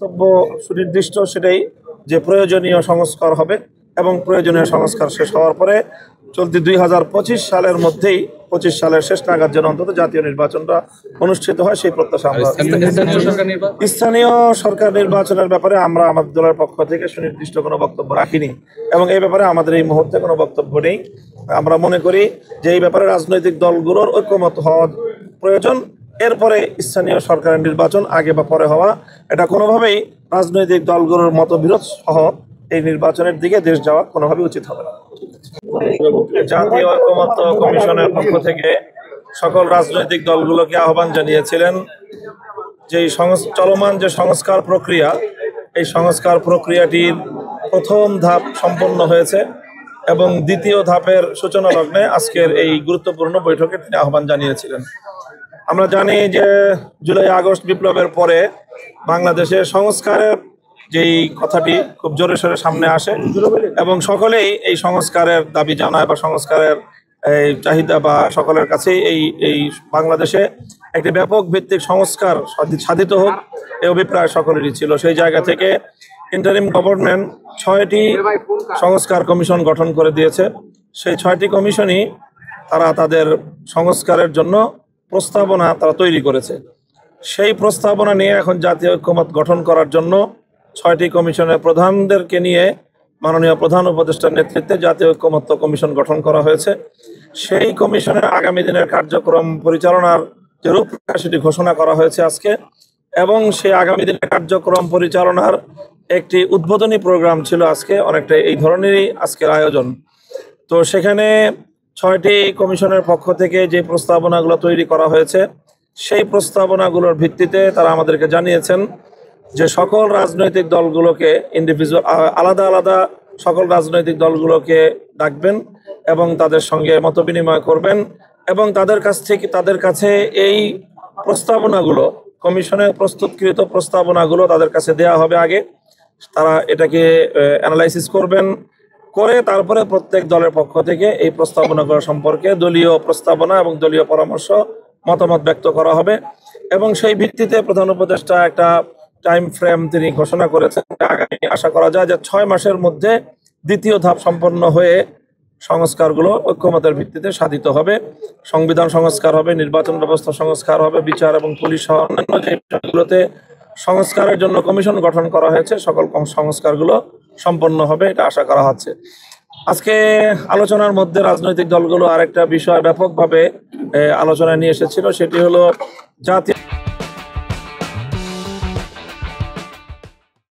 বক্তব্য সুনির্দিষ্ট, সেটাই যে প্রয়োজনীয় সংস্কার হবে এবং প্রয়োজনীয় সংস্কার শেষ হওয়ার পরে চলতি 2025 সালের মধ্যেই 25 সালের শেষ নাগাদ যেন অন্তত জাতীয় নির্বাচনটা অনুষ্ঠিত হয় সেই প্রত্যাশা আমরা। স্থানীয় সরকার নির্বাচনের ব্যাপারে আমরা আমাদের দলের পক্ষ থেকে সুনির্দিষ্ট কোনো বক্তব্য রাখিনি এবং এই ব্যাপারে আমাদের এই মুহূর্তে কোনো বক্তব্য নেই। আমরা মনে করি যে এই ব্যাপারে রাজনৈতিক দলগুলোর ঐক্যমত হওয়া প্রয়োজন। এরপরে স্থানীয় সরকারের নির্বাচন আগে বা পরে হওয়া, এটা কোনোভাবেই রাজনৈতিক দলগুলোর মতবিরোধ সহ এই নির্বাচনের দিকে দেশ যাওয়া কোনোভাবে উচিত হবে না। জাতীয় ঐকমত্য কমিশনের পক্ষ থেকে সকল রাজনৈতিক দলগুলোকে আহ্বান জানিয়েছিলেন যে চলমান যে সংস্কার প্রক্রিয়া, এই সংস্কার প্রক্রিয়াটির প্রথম ধাপ সম্পন্ন হয়েছে এবং দ্বিতীয় ধাপের সূচনা লগ্নে আজকের এই গুরুত্বপূর্ণ বৈঠকে তিনি আহ্বান জানিয়েছিলেন। আমরা জানি যে জুলাই আগস্ট বিপ্লবের পরে বাংলাদেশে সংস্কারের যেই কথাটি খুব জোরে সোরে সামনে আসে এবং সকলেই এই সংস্কারের দাবি জানায় বা সংস্কারের এই চাহিদা বা সকলের কাছেই এই বাংলাদেশে একটি ব্যাপক ভিত্তিক সংস্কার সাধিত হোক এই অভিপ্রায় সকলেরই ছিল। সেই জায়গা থেকে ইন্টারিম গভর্নমেন্ট 6টি সংস্কার কমিশন গঠন করে দিয়েছে। সেই 6টি কমিশনই তারা তাদের সংস্কারের জন্য প্রস্তাবনা তারা তৈরি করেছে। সেই প্রস্তাবনা নিয়ে এখন জাতীয় ঐক্যমত গঠন করার জন্য 6টি কমিশনের প্রধানদেরকে নিয়ে মাননীয় প্রধান উপদেষ্টার নেতৃত্বে জাতীয় ঐক্যমত্য কমিশন গঠন করা হয়েছে। সেই কমিশনের আগামী দিনের কার্যক্রম পরিচালনার যে রূপরেখা সেটি ঘোষণা করা হয়েছে আজকে এবং সেই আগামী দিনের কার্যক্রম পরিচালনার একটি উদ্বোধনী প্রোগ্রাম ছিল আজকে, অনেকটা এই ধরনেরই আজকের আয়োজন। তো সেখানে 6টি কমিশনের পক্ষ থেকে যে প্রস্তাবনাগুলো তৈরি করা হয়েছে সেই প্রস্তাবনাগুলোর ভিত্তিতে তারা আমাদেরকে জানিয়েছেন যে সকল রাজনৈতিক দলগুলোকে আলাদা আলাদা সকল রাজনৈতিক দলগুলোকে ডাকবেন এবং তাদের সঙ্গে মতবিনিময় করবেন এবং তাদের কাছে এই প্রস্তাবনাগুলো কমিশনের প্রস্তুতকৃত প্রস্তাবনাগুলো তাদের কাছে দেয়া হবে আগে। তারা এটাকে অ্যানালাইসিস করবেন, করে তারপরে প্রত্যেক দলের পক্ষ থেকে এই প্রস্তাবনাগুলো সম্পর্কে দলীয় প্রস্তাবনা এবং দলীয় পরামর্শ মতামত ব্যক্ত করা হবে এবং সেই ভিত্তিতে প্রধান উপদেষ্টা একটা টাইম ফ্রেম তিনি ঘোষণা করেছেন। আগামী আশা করা যায় যে 6 মাসের মধ্যে দ্বিতীয় ধাপ সম্পন্ন হয়ে সংস্কারগুলো ঐক্যমতের ভিত্তিতে সাধিত হবে। সংবিধান সংস্কার হবে, নির্বাচন ব্যবস্থা সংস্কার হবে, বিচার এবং পুলিশ সহ অন্যান্য যে বিষয়গুলোতে সংস্কারের জন্য কমিশন গঠন করা হয়েছে সকল সংস্কারগুলো সম্পন্ন হবে, এটা আশা করা হচ্ছে। আজকে আলোচনার মধ্যে রাজনৈতিক দলগুলো আরেকটা বিষয় ব্যাপকভাবে আলোচনায় নিয়ে এসেছিল, সেটি হলো জাতীয়